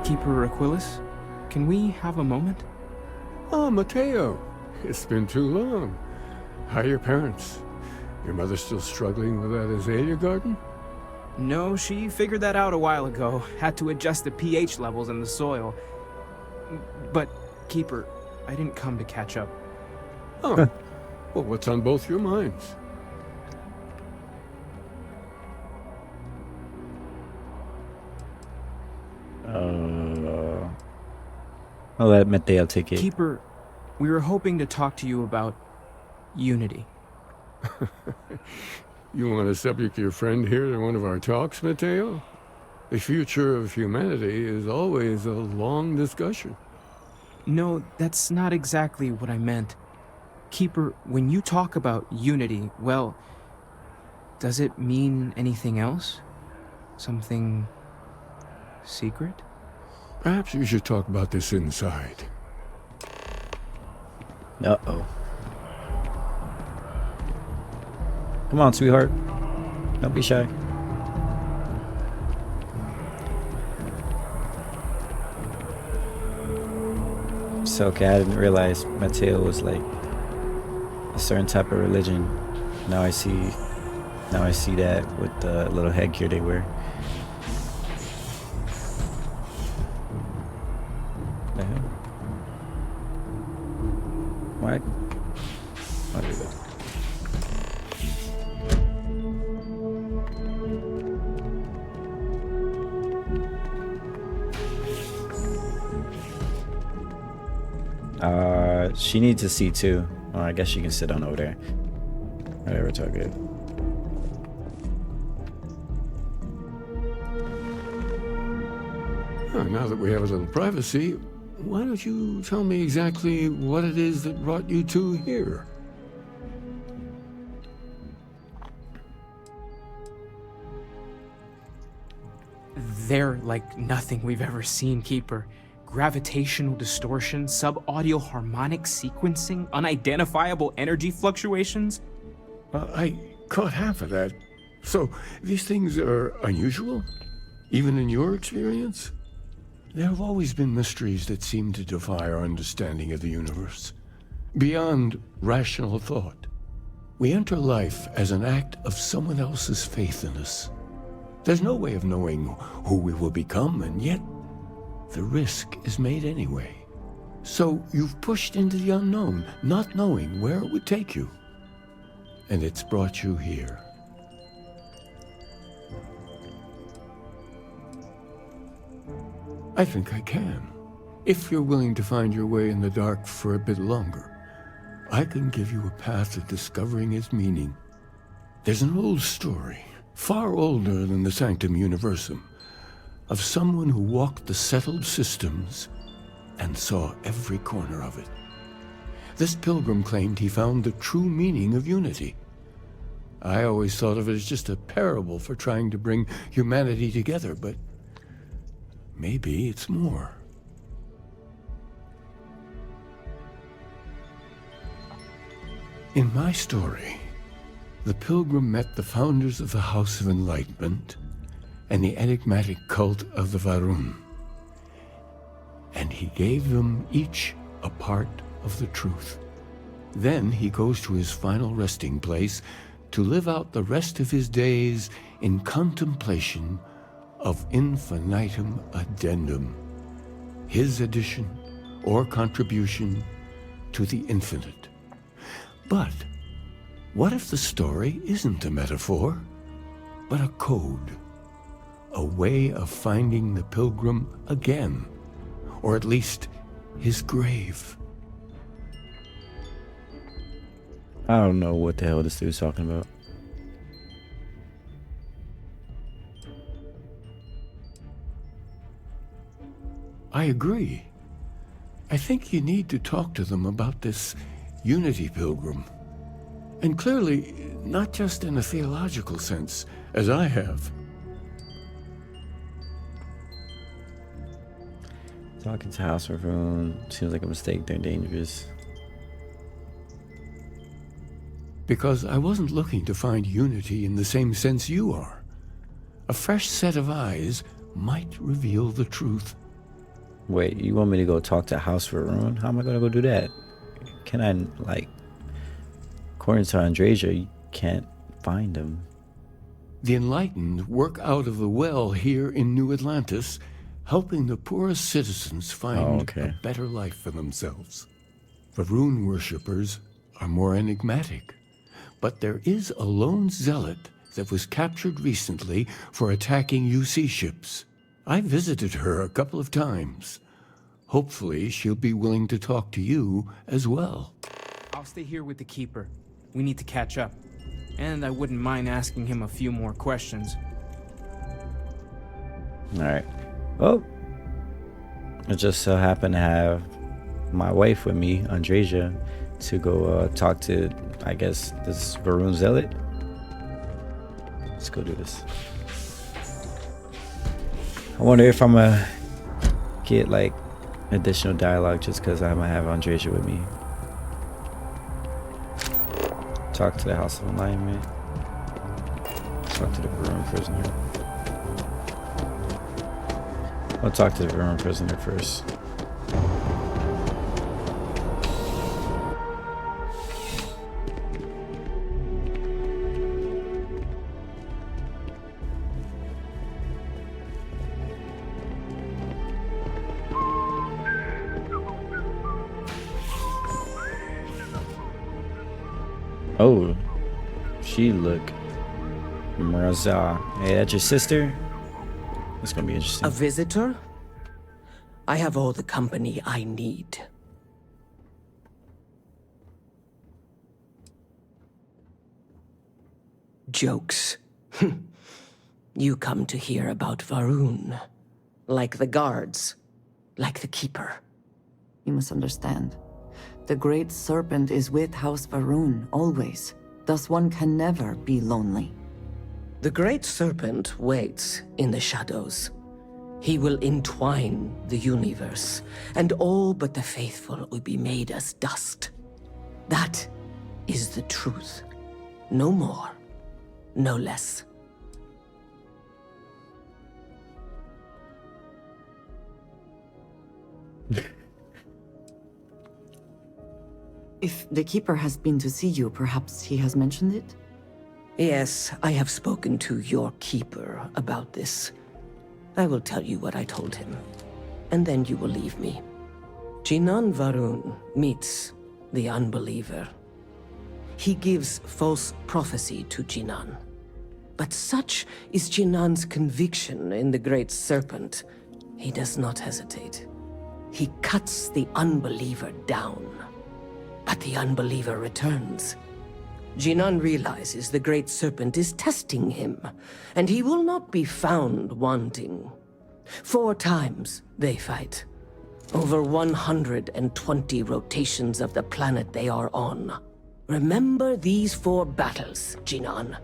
Keeper Aquilus, can we have a moment? Oh, Mateo. It's been too long. How are your parents? Your mother still struggling with that azalea garden? No, she figured that out a while ago. Had to adjust the pH levels in the soil. But, Keeper, I didn't come to catch up. Oh, well, what's on both your minds? I'll let Mateo take it. Keeper, we were hoping to talk to you about unity. You want to subject your friend here to one of our talks, Mateo? The future of humanity is always a long discussion. No, that's not exactly what I meant. Keeper, when you talk about unity, well, does it mean anything else? Something secret? Perhaps you should talk about this inside. Uh-oh. Come on, sweetheart. Don't be shy. So, okay, I didn't realize Mateo was like a certain type of religion. Now I see that with the little headgear they wear. The hell? What? What is it? She needs a seat too. Well, I guess she can sit on over there. Whatever, it's all good. Now that we have a little privacy, why don't you tell me exactly what it is that brought you two here? They're like nothing we've ever seen, Keeper. Gravitational distortion, sub-audio harmonic sequencing, unidentifiable energy fluctuations. I caught half of that. So, these things are unusual? Even in your experience? There have always been mysteries that seem to defy our understanding of the universe. Beyond rational thought. We enter life as an act of someone else's faith in us. There's no way of knowing who we will become, and yet the risk is made anyway. So you've pushed into the unknown, not knowing where it would take you. And it's brought you here. I think I can. If you're willing to find your way in the dark for a bit longer, I can give you a path to discovering its meaning. There's an old story, far older than the Sanctum Universum, of someone who walked the settled systems and saw every corner of it. This pilgrim claimed he found the true meaning of unity. I always thought of it as just a parable for trying to bring humanity together, but maybe it's more. In my story, the pilgrim met the founders of the House of Enlightenment and the enigmatic cult of the Varun. And he gave them each a part of the truth. Then he goes to his final resting place to live out the rest of his days in contemplation of infinitum addendum, his addition or contribution to the infinite. But what if the story isn't a metaphor, but a code? A way of finding the pilgrim again, or at least his grave. I don't know what the hell this dude's talking about. I agree. I think you need to talk to them about this unity pilgrim. And clearly, not just in a theological sense, as I have. Talking to House of Rune seems like a mistake. They're dangerous. Because I wasn't looking to find unity in the same sense you are. A fresh set of eyes might reveal the truth. Wait, you want me to go talk to House Varun? How am I gonna go do that? Can I, like, according to Andreja, you can't find him. The enlightened work out of the well here in New Atlantis, helping the poorest citizens find a better life for themselves. Varun worshippers are more enigmatic, but there is a lone zealot that was captured recently for attacking UC ships. I visited her a couple of times. Hopefully she'll be willing to talk to you as well. I'll stay here with the Keeper. We need to catch up. And I wouldn't mind asking him a few more questions. Alright. Oh. I just so happen to have my wife with me, Andreja, to go talk to, I guess, this Varun Zealot. Let's go do this. I wonder if I'm gonna get, like, additional dialogue just because I'm gonna have Andreja with me. Talk to the House of Alignment. Talk to the Varun prisoner. I'll talk to the Varun prisoner first. Oh, she look Miraza. Hey, that's your sister? That's gonna be interesting. A visitor? I have all the company I need. Jokes. You come to hear about Varun. Like the guards. Like the Keeper. You must understand. The Great Serpent is with House Varun, always. Thus one can never be lonely. The Great Serpent waits in the shadows. He will entwine the universe, and all but the faithful will be made as dust. That is the truth. No more, no less. If the Keeper has been to see you, perhaps he has mentioned it? Yes, I have spoken to your Keeper about this. I will tell you what I told him, and then you will leave me. Jinan Varun meets the unbeliever. He gives false prophecy to Jinan. But such is Jinan's conviction in the Great Serpent, he does not hesitate. He cuts the unbeliever down. But the unbeliever returns. Jinan realizes the Great Serpent is testing him, and he will not be found wanting. 4 times they fight. Over 120 rotations of the planet they are on. Remember these 4 battles, Jinan,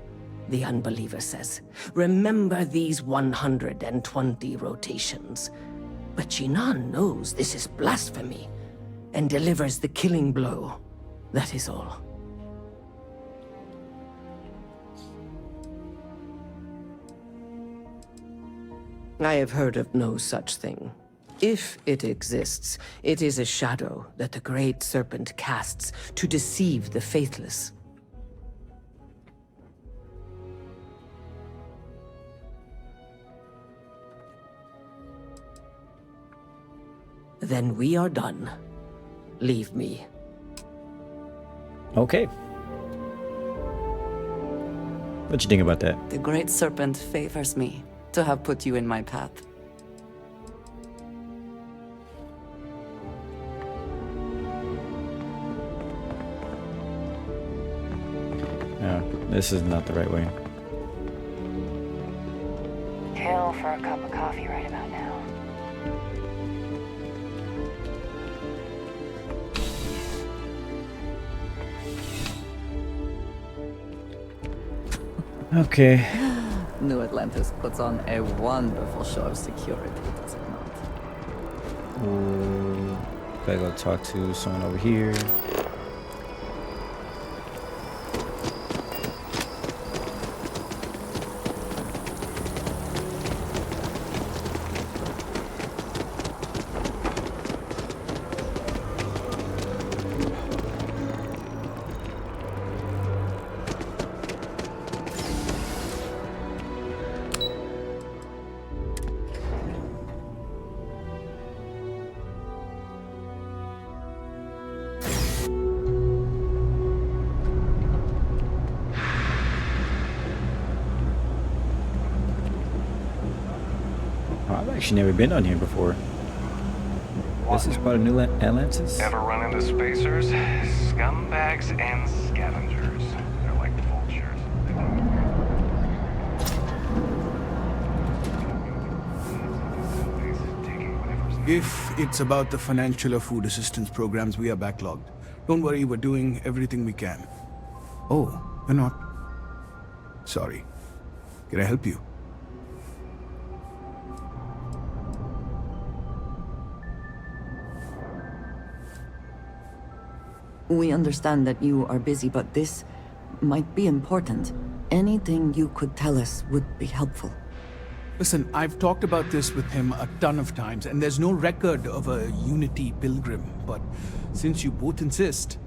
the unbeliever says. Remember these 120 rotations. But Jinan knows this is blasphemy, and delivers the killing blow. That is all. I have heard of no such thing. If it exists, it is a shadow that the Great Serpent casts to deceive the faithless. Then we are done. Leave me. Okay. What you think about that? The Great Serpent favors me to have put you in my path. Yeah, this is not the right way. Kill for a cup of coffee right about now. Okay. New Atlantis puts on a wonderful show of security, does it not? Ooh, gotta go talk to someone over here. Actually, never been on here before. This is part of New Atlantis. Ever run into spacers? Scumbags and scavengers. They're like vultures. If it's about the financial or food assistance programs, we are backlogged. Don't worry, we're doing everything we can. Oh, we're not. Sorry. Can I help you? We understand that you are busy, but this might be important. Anything you could tell us would be helpful. Listen, I've talked about this with him a ton of times, and there's no record of a Unity pilgrim. But since you both insist,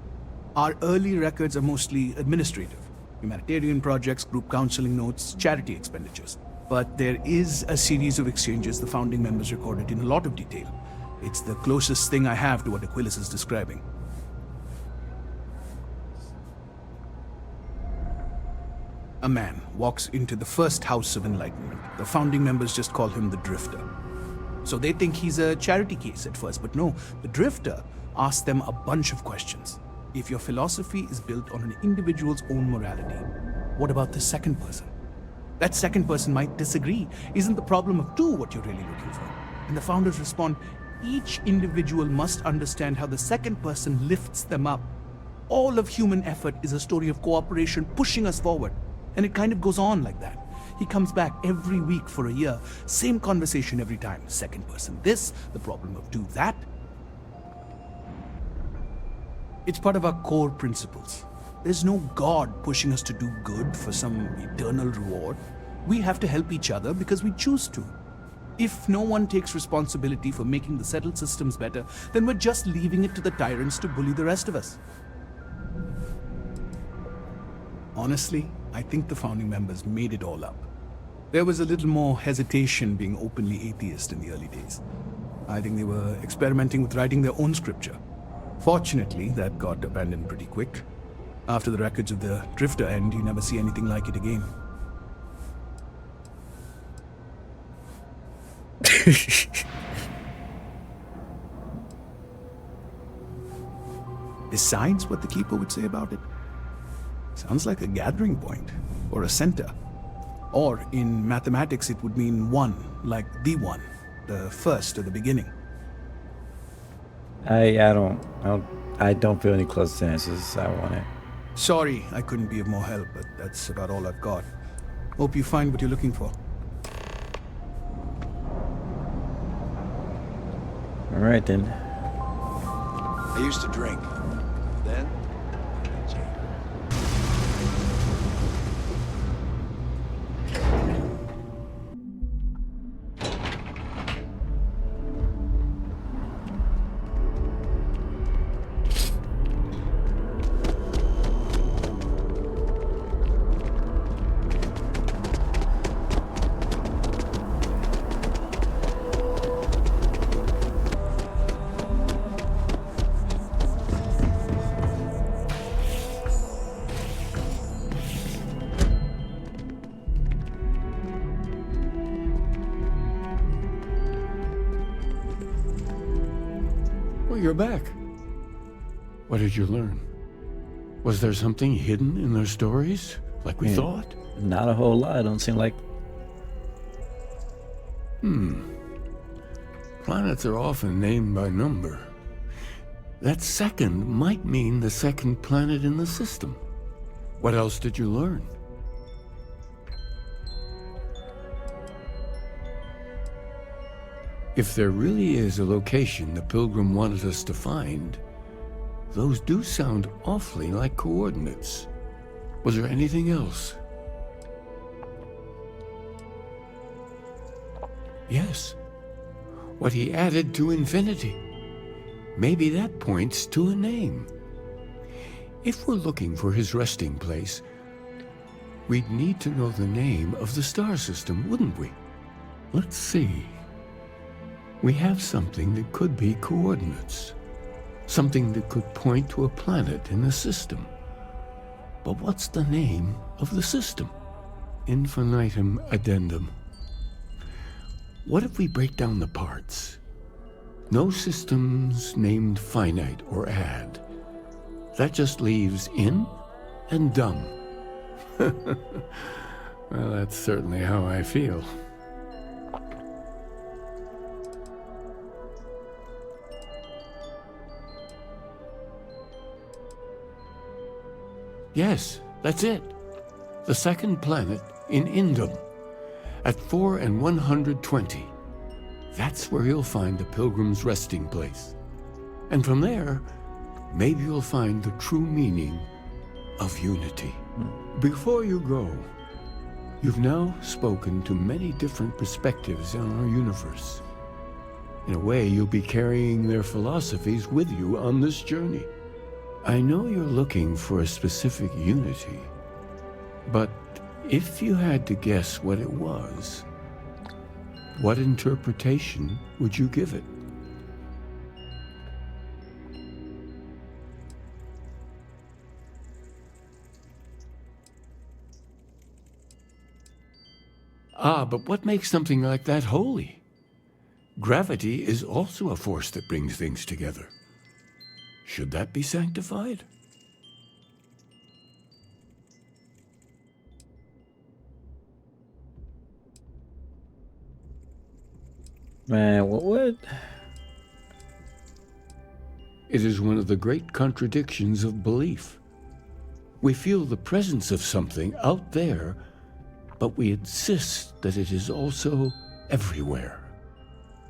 our early records are mostly administrative. Humanitarian projects, group counseling notes, charity expenditures. But there is a series of exchanges the founding members recorded in a lot of detail. It's the closest thing I have to what xkellz is describing. A man walks into the first House of Enlightenment. The founding members just call him the Drifter. So they think he's a charity case at first, but no, the Drifter asks them a bunch of questions. If your philosophy is built on an individual's own morality, what about the second person? That second person might disagree. Isn't the problem of two what you're really looking for? And the founders respond, each individual must understand how the second person lifts them up. All of human effort is a story of cooperation pushing us forward. And it kind of goes on like that. He comes back every week for a year. Same conversation every time. Second person this, the problem of two that. It's part of our core principles. There's no God pushing us to do good for some eternal reward. We have to help each other because we choose to. If no one takes responsibility for making the settled systems better, then we're just leaving it to the tyrants to bully the rest of us. Honestly, I think the founding members made it all up. There was a little more hesitation being openly atheist in the early days. I think they were experimenting with writing their own scripture. Fortunately, that got abandoned pretty quick. After the records of the Drifter end, you never see anything like it again. Besides what the Keeper would say about it, sounds like a gathering point, or a center. Or in mathematics it would mean one, like the one, the first or the beginning. I don't feel any close to answers I want it. Sorry, I couldn't be of more help, but that's about all I've got. Hope you find what you're looking for. Alright then. I used to drink. Then, Well, you're back. What did you learn? Was there something hidden in their stories, like we thought? Not a whole lot, don't seem like. Planets are often named by number. That second might mean the second planet in the system. What else did you learn? If there really is a location the Pilgrim wanted us to find, those do sound awfully like coordinates. Was there anything else? Yes. What he added to infinity. Maybe that points to a name. If we're looking for his resting place, we'd need to know the name of the star system, wouldn't we? Let's see. We have something that could be coordinates. Something that could point to a planet in the system. But what's the name of the system? Infinitum addendum. What if we break down the parts? No systems named finite or add. That just leaves in and dumb. Well, that's certainly how I feel. Yes, that's it. The second planet in Indum, at 4 and 120. That's where you'll find the Pilgrim's resting place. And from there, maybe you'll find the true meaning of unity. Before you go, you've now spoken to many different perspectives on our universe. In a way, you'll be carrying their philosophies with you on this journey. I know you're looking for a specific unity, but if you had to guess what it was, what interpretation would you give it? Ah, but what makes something like that holy? Gravity is also a force that brings things together. Should that be sanctified? Man, what? It is one of the great contradictions of belief. We feel the presence of something out there, but we insist that it is also everywhere.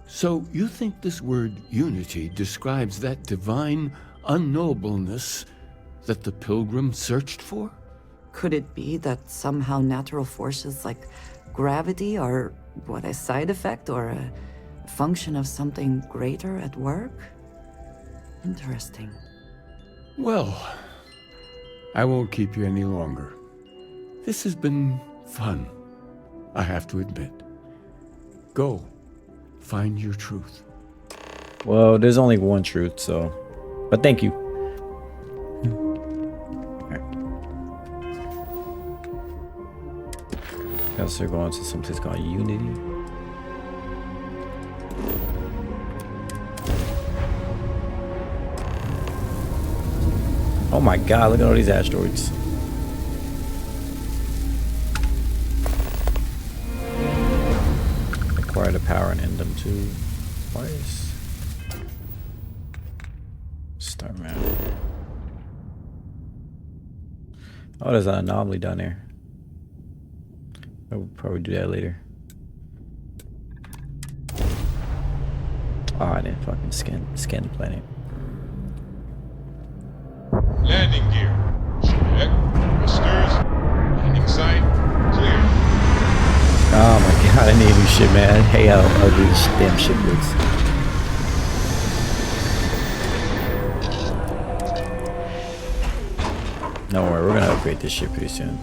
So you think this word unity describes that divine unknowableness that the Pilgrim searched for? Could it be that somehow natural forces like gravity are, a side effect or a function of something greater at work? Interesting. Well, I won't keep you any longer. This has been fun, I have to admit. Go, find your truth. Well, there's only one truth, so. But thank you. Guess we're going to some place called Unity. Oh my god, look at all these asteroids. Acquire the power and end them too. Twice. Start map. Oh, there's an anomaly down there. I will probably do that later. Oh, I didn't fucking scan the planet. Landing gear. Check. Thrusters. Landing site. Clear. Oh my god, I need new shit, man. Hey, how ugly this damn shit looks. Don't worry, we're gonna upgrade this shit pretty soon.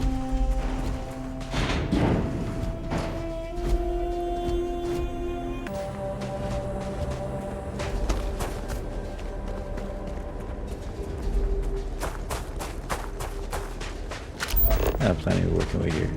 I have plenty of work over here.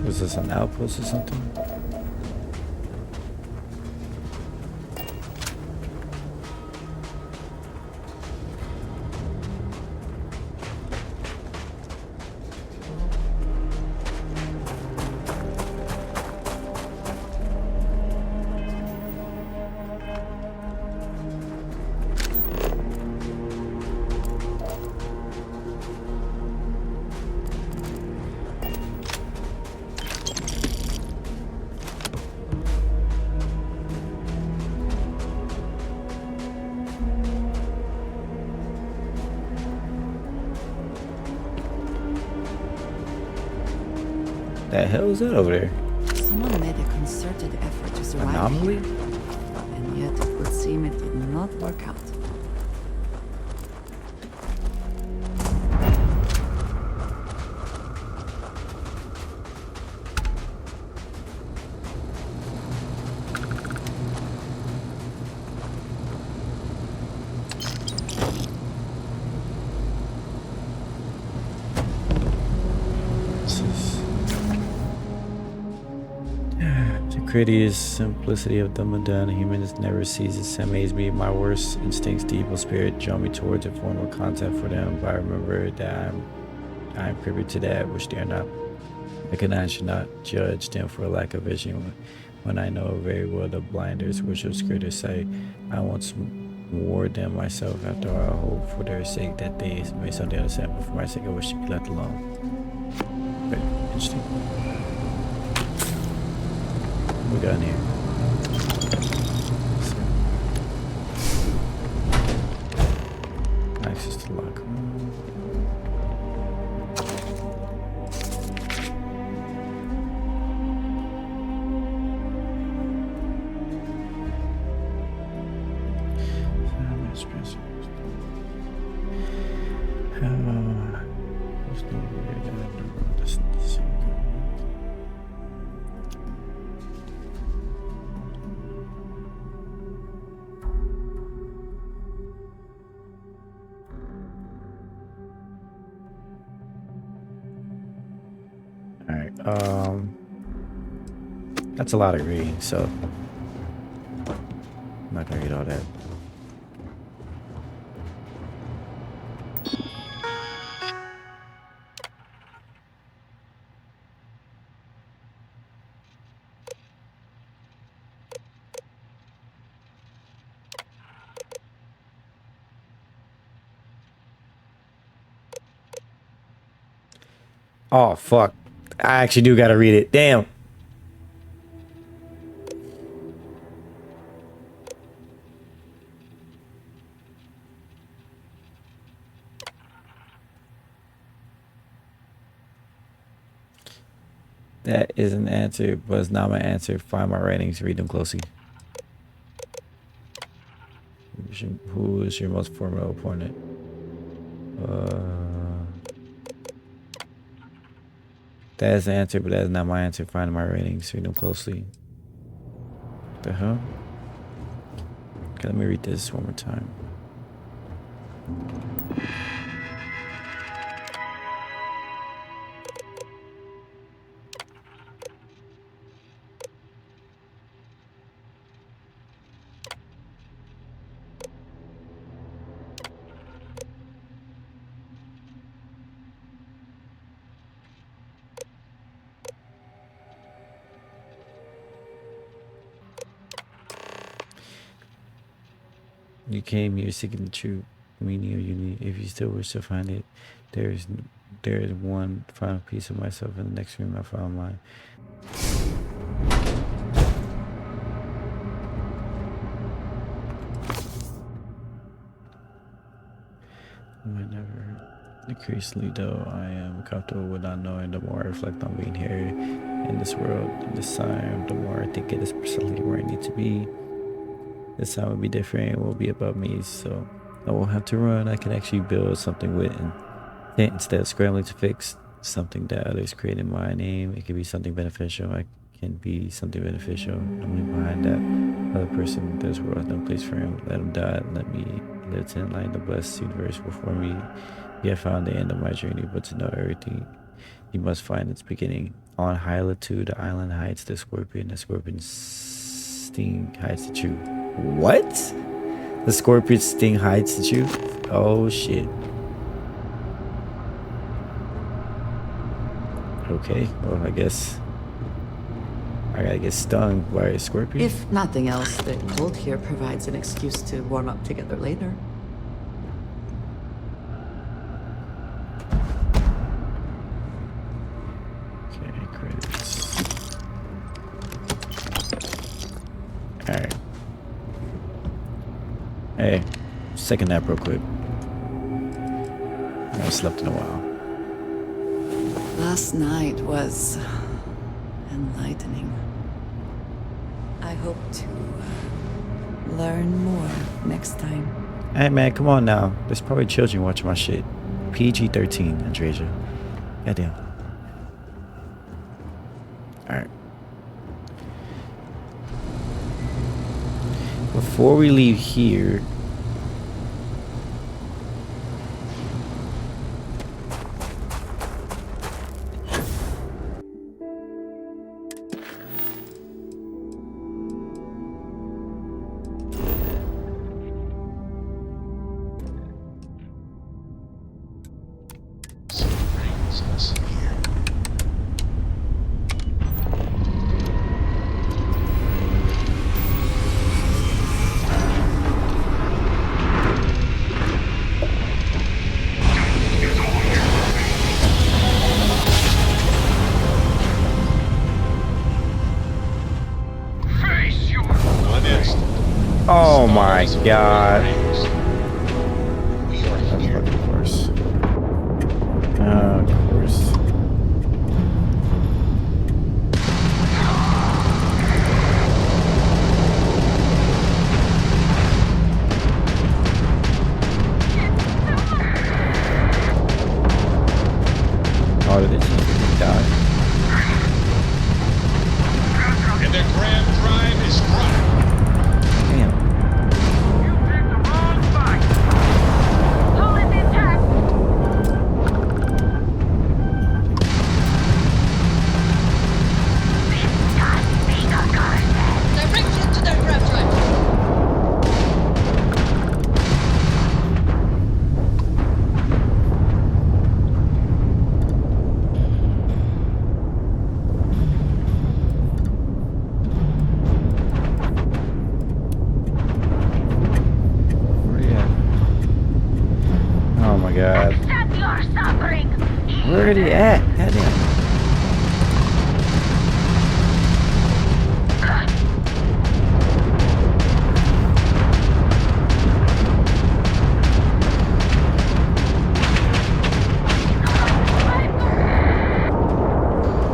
Was this an outpost or something? The hell is that over there? Someone made a concerted effort to survive Anomaly? here, and yet team, it did not work out. The courteous simplicity of the mundane humans never ceases to amaze me. My worst instincts, the evil spirit, draw me towards a form of content for them, but I remember that I am privy to that which they are not. I should not judge them for a lack of vision when I know very well the blinders which obscure their sight. I once wore them myself. After all, I hope for their sake that they may someday understand, but for my sake I wish to be left alone. Very interesting. What we got in here? Access to the locker room. That's a lot of reading, so I'm not gonna read all that. Oh fuck. I actually do gotta read it. Damn. That is an answer, but it's not my answer. Find my writings, read them closely. Who is your most formidable opponent? That is the answer, but that is not my answer. Find my ratings, read them closely. What the hell? Okay, let me read this one more time. You came here seeking the true meaning of unity. If you still wish to find it, there is one final piece of myself in the next room. I found mine. Whenever increasingly though I am comfortable with not knowing, the more I reflect on being here in this world, in this time, the more I think it is precisely where I need to be. This time will be different. It will be about me, so I won't have to run. I can actually build something with intent instead of scrambling to fix something that others create in my name. It can be something beneficial. I can be something beneficial. I'm leaving behind that other person. There's world no place for him. Let him die. Let me live to enlighten the blessed universe before me. You have found the end of my journey, but to know everything, you must find its beginning. On high latitude, the island hides the scorpion. The scorpion's sting hides the truth. What? The scorpion's sting hides the truth? Oh shit. Okay, well I guess I gotta get stung by a scorpion. If nothing else, the cold here provides an excuse to warm up together later. Okay, credits. Alright. Hey, second nap real quick. I haven't slept in a while. Last night was enlightening. I hope to Learn more next time. Hey man, come on now. There's probably children watching my shit. PG-13, Andreja. Goddamn. Alright. Before we leave here, oh my god. We are here. Of course. Of course. Oh, did they just die? And their grand prime is struck. Damn. You picked the wrong fight! Hull is intact! Direction to their grab drive. Where you at? Oh my god. Accept your suffering! Where are they at? Goddamn.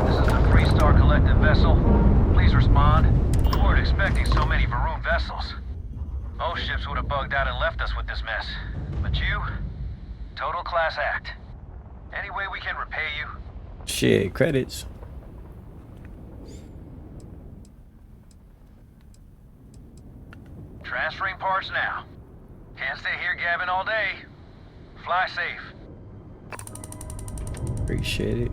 This is the Freestar Collective vessel. Please respond. We weren't expecting so many Varun vessels. Most ships would have bugged out and left us with this mess. But you, total class act. Any way we can repay you? Shit, credits. Transferring parts now. Can't stay here gabbing all day. Fly safe. Appreciate it.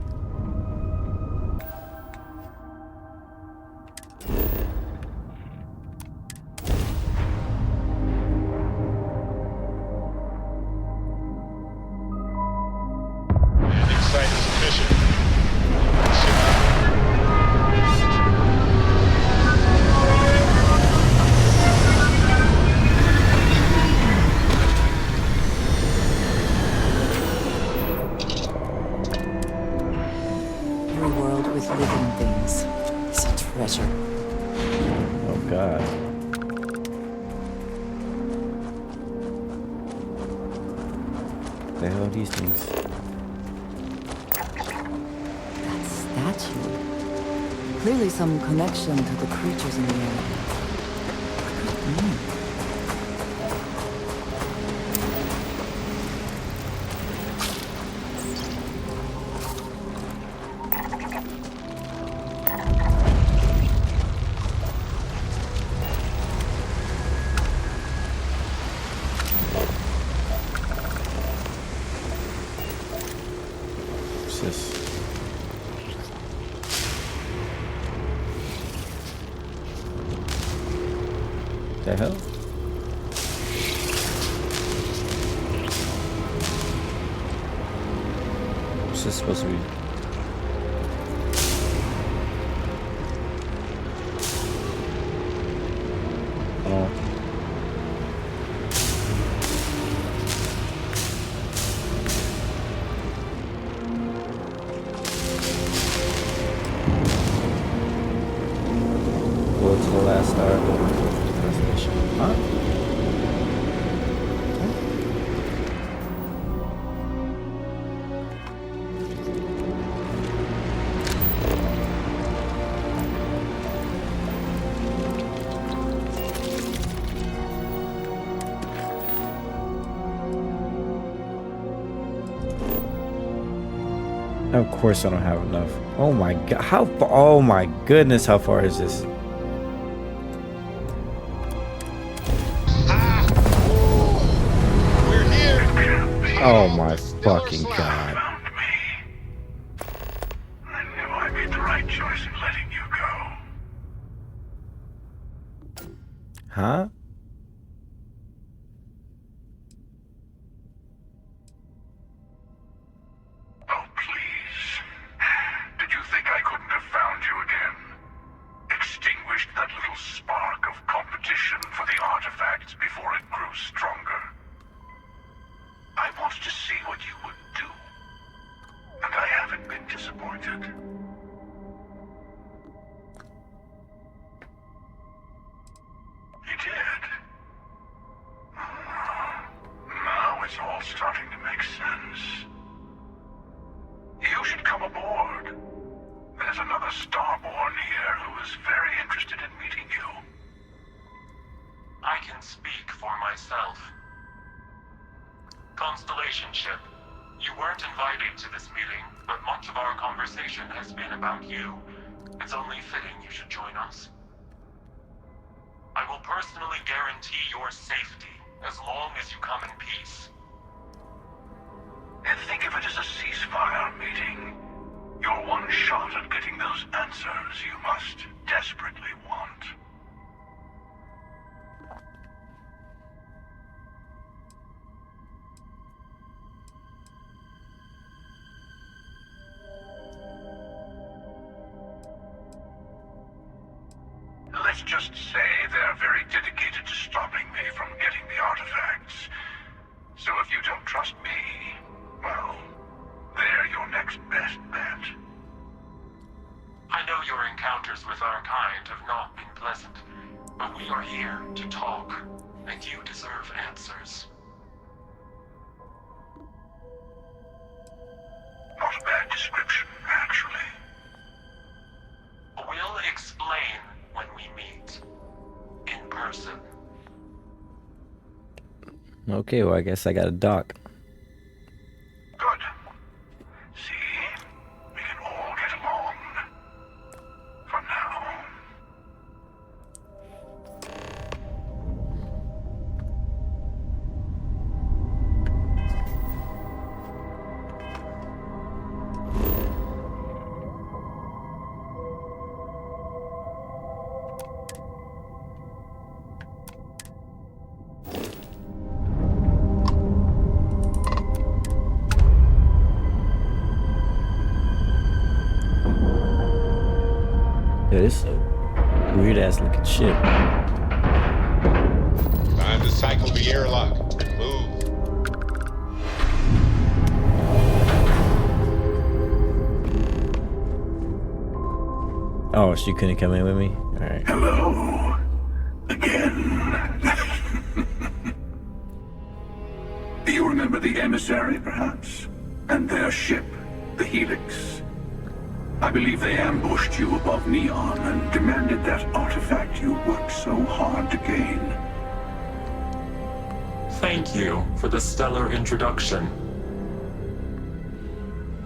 Landing site is efficient. Every world with living things is a treasure. Oh god. The hell are these things? That statue. Clearly some connection to the creatures in the area. What could it mean? What's this? The hell? What's this supposed to be? Oh. Go to the last star. Huh? Of course I don't have enough. Oh my god. How far? Oh my goodness. How far is this? We're here. Oh my fucking god. I knew I made the right choice in letting you go. Huh? Oh, please. Did you think I couldn't have found you again? Extinguished that little spark of competition for the artifacts before it grew stronger. I wanted to see what you would do. And I haven't been disappointed. You did. Now it's all starting to make sense. You should come aboard. There's another Starborn here who is very interested in meeting you. I can speak for myself. Constellation ship, you weren't invited to this meeting, but much of our conversation has been about you. It's only fitting you should join us. I will personally guarantee your safety as long as you come in peace. And think of it as a ceasefire meeting. Your one shot at getting those answers you must desperately want. Let's just say they're very dedicated to stopping me from getting the artifacts. So if you don't trust me, well, they're your next best bet. I know your encounters with our kind have not been pleasant, but we are here to talk, and you deserve answers. Not a bad description, actually. We'll explain when we meet. In person. Okay, well I guess I gotta dock. Good. See? We can all get along. For now. Yeah, this is a weird ass looking ship. Time to cycle the airlock. Move. Oh, she couldn't come in with me? Alright. Hello. Again. Do you remember the Emissary, perhaps? And their ship, the Helix? I believe they ambushed you above Neon and demanded that artifact you worked so hard to gain. Thank you for the stellar introduction.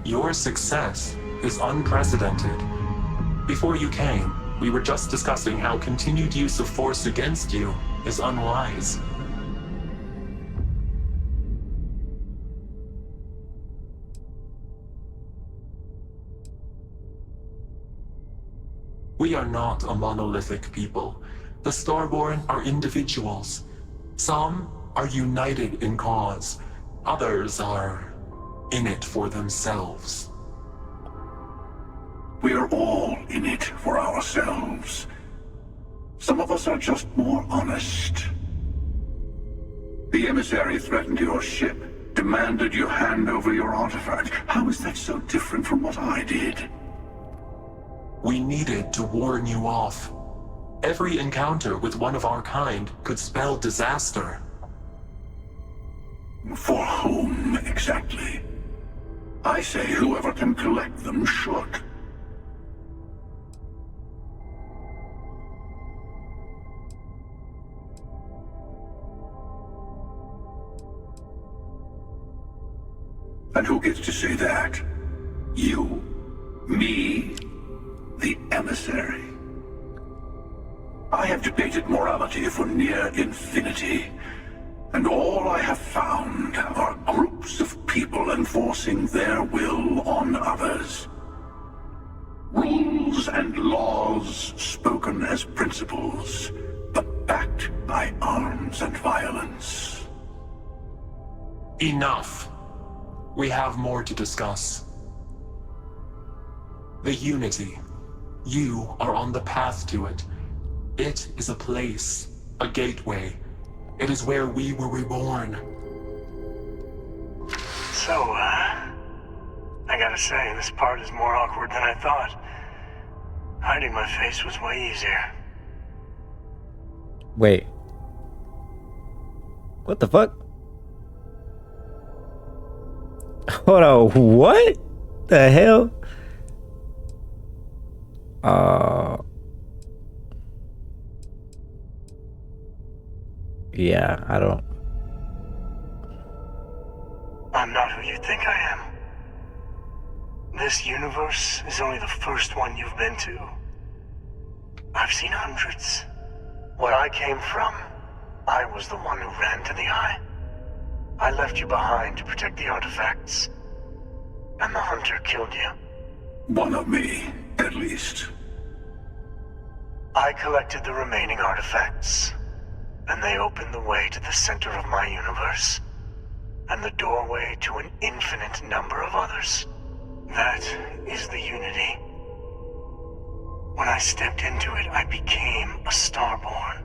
Your success is unprecedented. Before you came, we were just discussing how continued use of force against you is unwise. We are not a monolithic people. The Starborn are individuals. Some are united in cause. Others are in it for themselves. We are all in it for ourselves. Some of us are just more honest. The Emissary threatened your ship, demanded you hand over your artifact. How is that so different from what I did? We needed to warn you off. Every encounter with one of our kind could spell disaster. For whom, exactly? I say whoever can collect them should. And who gets to say that? You, me, the emissary. I have debated morality for near infinity, and all I have found are groups of people enforcing their will on others. Rules and laws spoken as principles, but backed by arms and violence. Enough. We have more to discuss. The Unity. You are on the path to it. It is a place, a gateway. It is where we were reborn. So, I gotta say, this part is more awkward than I thought. Hiding my face was way easier. Wait. What the fuck? Hold on, what the hell? Yeah, I don't. I'm not who you think I am. This universe is only the first one you've been to. I've seen hundreds. Where I came from, I was the one who ran to the Eye. I left you behind to protect the artifacts. And the Hunter killed you. One of me, at least. I collected the remaining artifacts, and they opened the way to the center of my universe, and the doorway to an infinite number of others. That is the Unity. When I stepped into it, I became a Starborn.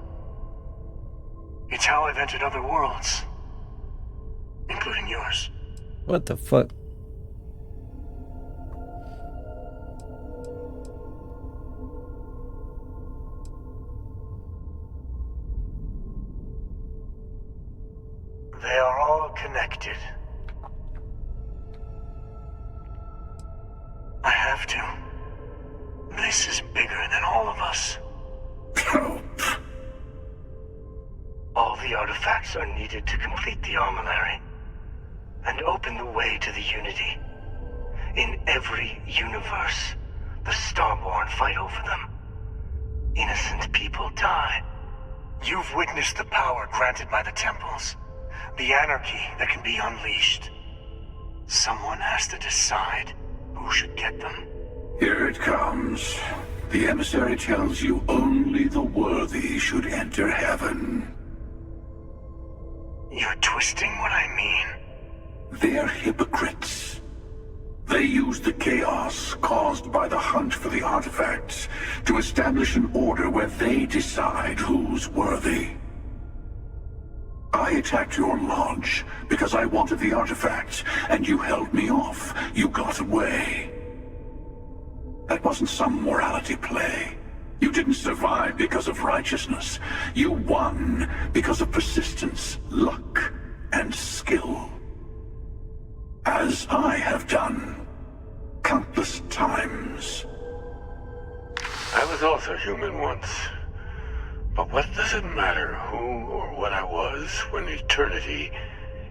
It's how I've entered other worlds, including yours. What the fuck? They are all connected. I have to. This is bigger than all of us. All the artifacts are needed to complete the armillary and open the way to the Unity. In every universe, the Starborn fight over them. Innocent people die. You've witnessed the power granted by the temples. The anarchy that can be unleashed. Someone has to decide who should get them. Here it comes. The emissary tells you only the worthy should enter heaven. You're twisting what I mean. They're hypocrites. They use the chaos caused by the hunt for the artifacts to establish an order where they decide who's worthy. I attacked your lodge because I wanted the artifacts, and you held me off. You got away. That wasn't some morality play. You didn't survive because of righteousness. You won because of persistence, luck, and skill. As I have done countless times. I was also human once. But what does it matter who or what I was when eternity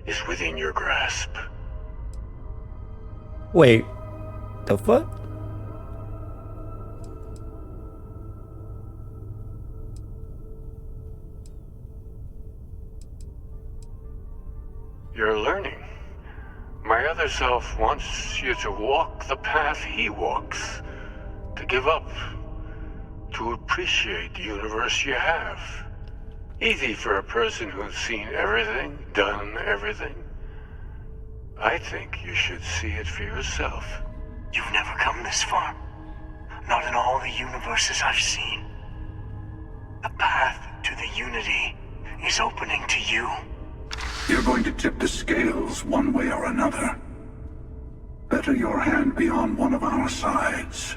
is within your grasp? Wait, the fuck? You're learning. My other self wants you to walk the path he walks, to give up, to appreciate the universe you have. Easy for a person who's seen everything, done everything. I think you should see it for yourself. You've never come this far. Not in all the universes I've seen. The path to the Unity is opening to you. You're going to tip the scales one way or another. Better your hand be on one of our sides.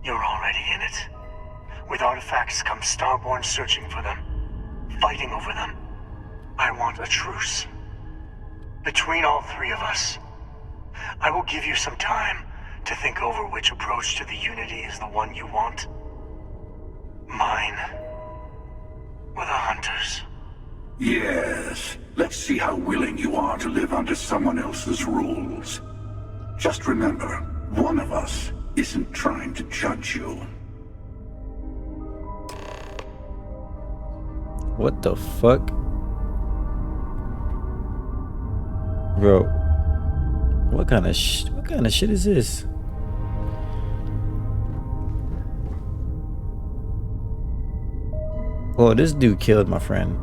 You're already in it. With artifacts comes Starborn searching for them, fighting over them. I want a truce. Between all three of us. I will give you some time to think over which approach to the Unity is the one you want? Mine? Or the Hunter's? Yes. Let's see how willing you are to live under someone else's rules. Just remember, one of us isn't trying to judge you. What the fuck? Bro. What kind of shit is this? Oh, this dude killed my friend.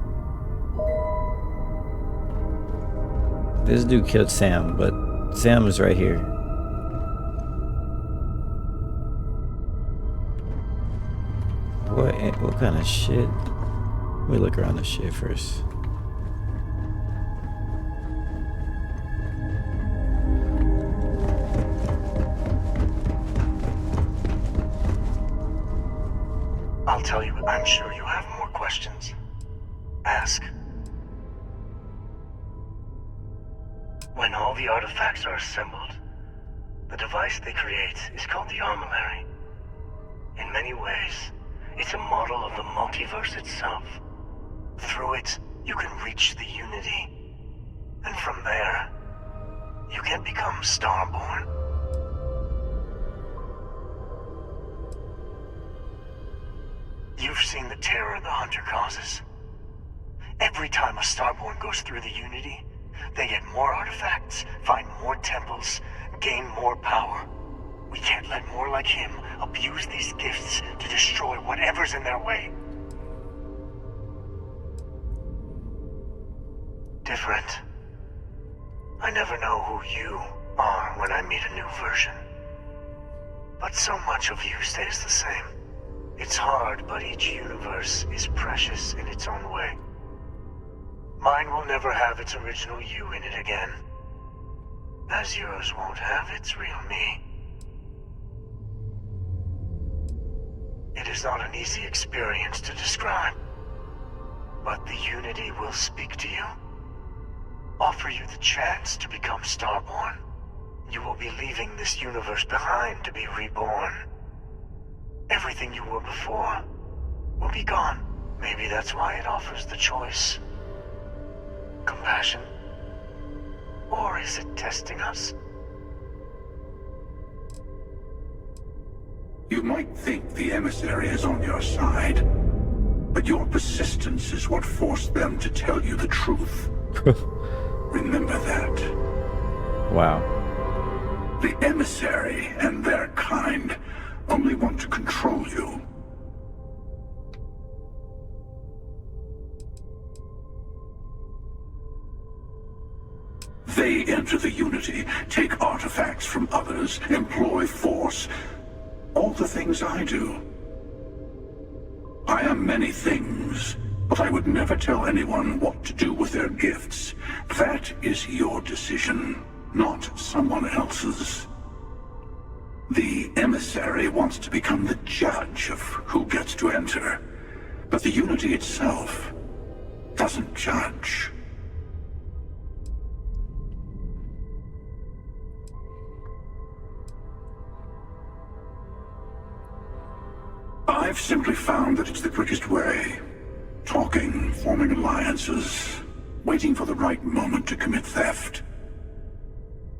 This dude killed Sam, but Sam is right here. What kind of shit? Let me look around this shit first. I'll tell you, I'm sure you have more questions. Ask. When all the artifacts are assembled, the device they create is called the Emissary. In many ways, it's a model of the multiverse itself. Through it, you can reach the Unity. And from there, you can become Starborn. You've seen the terror the Hunter causes. Every time a Starborn goes through the Unity, they get more artifacts, find more temples, gain more power. We can't let more like him abuse these gifts to destroy whatever's in their way. Different. I never know who you are when I meet a new version. But so much of you stays the same. It's hard, but each universe is precious in its own way. Mine will never have its original you in it again, as yours won't have its real me. It is not an easy experience to describe, but the Unity will speak to you, offer you the chance to become Starborn. You will be leaving this universe behind to be reborn. Everything you were before will be gone. Maybe that's why it offers the choice. Compassion? Or is it testing us? You might think the Emissary is on your side, but your persistence is what forced them to tell you the truth. Remember that. Wow. The Emissary and their kind only want to control you. They enter the Unity, take artifacts from others, employ force. All the things I do. I am many things, but I would never tell anyone what to do with their gifts. That is your decision, not someone else's. The Emissary wants to become the judge of who gets to enter, but the Unity itself doesn't judge. I've simply found that it's the quickest way. Talking, forming alliances, waiting for the right moment to commit theft.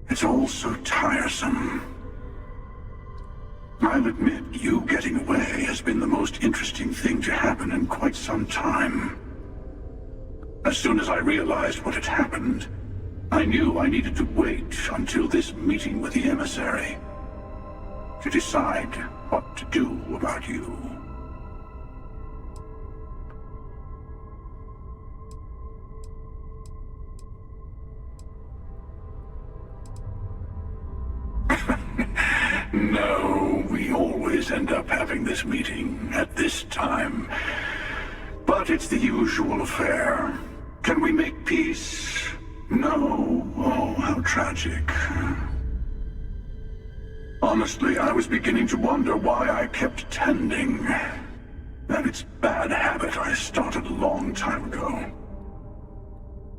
It's all so tiresome. I'll admit, you getting away has been the most interesting thing to happen in quite some time. As soon as I realized what had happened, I knew I needed to wait until this meeting with the Emissary to decide what to do about you. No, we always end up having this meeting at this time. But it's the usual affair. Can we make peace? No. Oh, how tragic. Honestly, I was beginning to wonder why I kept tending. That it's bad habit I started a long time ago.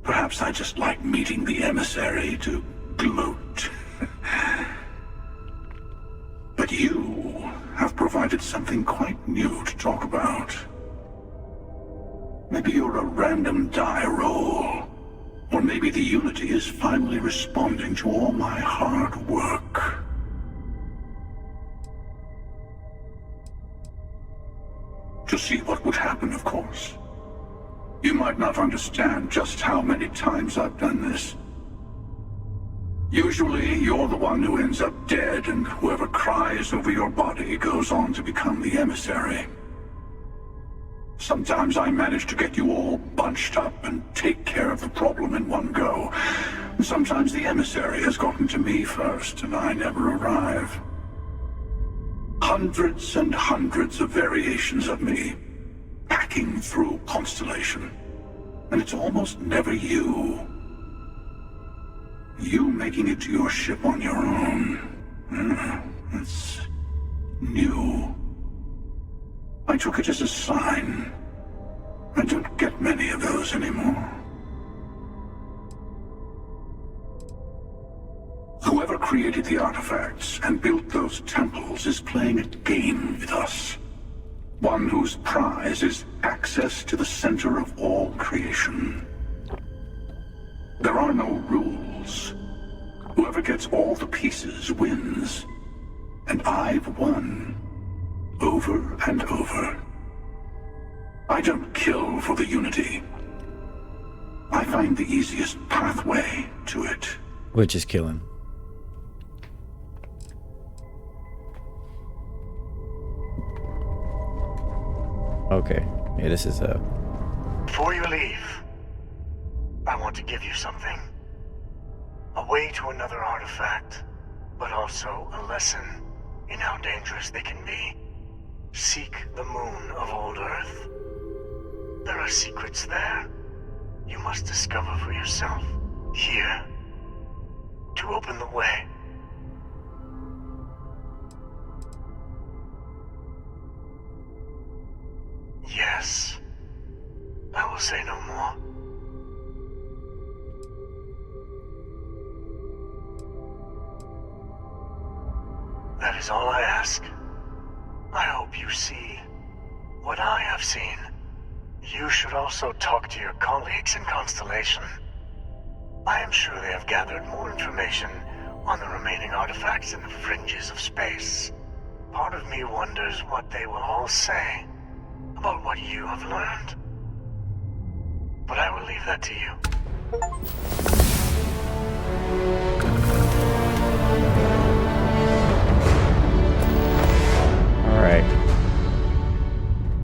Perhaps I just like meeting the Emissary to gloat. But you have provided something quite new to talk about. Maybe you're a random die roll. Or maybe the Unity is finally responding to all my hard work. To see what would happen, of course. You might not understand just how many times I've done this. Usually, you're the one who ends up dead, and whoever cries over your body goes on to become the Emissary. Sometimes I manage to get you all bunched up and take care of the problem in one go. Sometimes the Emissary has gotten to me first, and I never arrive. Hundreds and hundreds of variations of me, hacking through Constellation. And it's almost never you. You making it to your ship on your own. It's new. I took it as a sign. I don't get many of those anymore. Whoever created the artifacts and built those temples is playing a game with us. One whose prize is access to the center of all creation. There are no rules. Whoever gets all the pieces wins. And I've won. Over and over. I don't kill for the Unity. I find the easiest pathway to it. Which is killing. Okay. Yeah, this is Before you leave, I want to give you something. A way to another artifact, but also a lesson in how dangerous they can be. Seek the moon of old Earth. There are secrets there you must discover for yourself. Here. To open the way. Yes. I will say no more. That is all I ask. I hope you see what I have seen. You should also talk to your colleagues in Constellation. I am sure they have gathered more information on the remaining artifacts in the fringes of space. Part of me wonders what they will all say about what you have learned. But I will leave that to you.